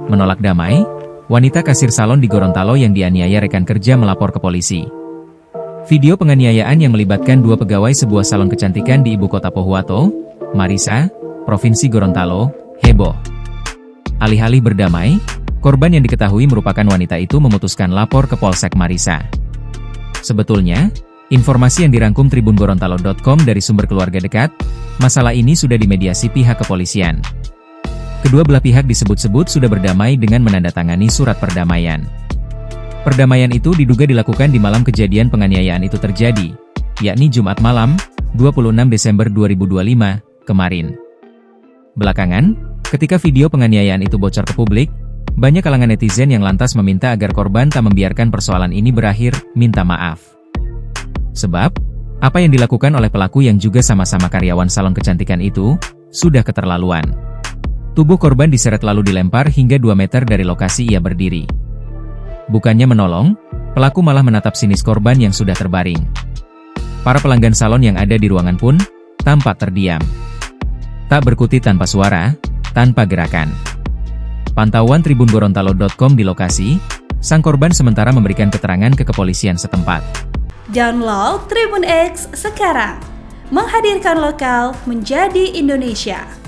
Menolak damai, wanita kasir salon di Gorontalo yang dianiaya rekan kerja melapor ke polisi. Video penganiayaan yang melibatkan dua pegawai sebuah salon kecantikan di ibu kota Pohuwato, Marissa, Provinsi Gorontalo, heboh. Alih-alih berdamai, korban yang diketahui merupakan wanita itu memutuskan lapor ke Polsek Marissa. Sebetulnya, informasi yang dirangkum tribungorontalo.com dari sumber keluarga dekat, masalah ini sudah dimediasi pihak kepolisian. Kedua belah pihak disebut-sebut sudah berdamai dengan menandatangani surat perdamaian. Perdamaian itu diduga dilakukan di malam kejadian penganiayaan itu terjadi, yakni Jumat malam, 26 Desember 2025, kemarin. Belakangan, ketika video penganiayaan itu bocor ke publik, banyak kalangan netizen yang lantas meminta agar korban tak membiarkan persoalan ini berakhir, minta maaf. Sebab, apa yang dilakukan oleh pelaku yang juga sama-sama karyawan salon kecantikan itu, sudah keterlaluan. Tubuh korban diseret lalu dilempar hingga 2 meter dari lokasi ia berdiri. Bukannya menolong, pelaku malah menatap sinis korban yang sudah terbaring. Para pelanggan salon yang ada di ruangan pun tampak terdiam. Tak berkutik tanpa suara, tanpa gerakan. Pantauan tribungorontalo.com di lokasi, sang korban sementara memberikan keterangan ke kepolisian setempat. Download Tribun X sekarang, menghadirkan lokal menjadi Indonesia.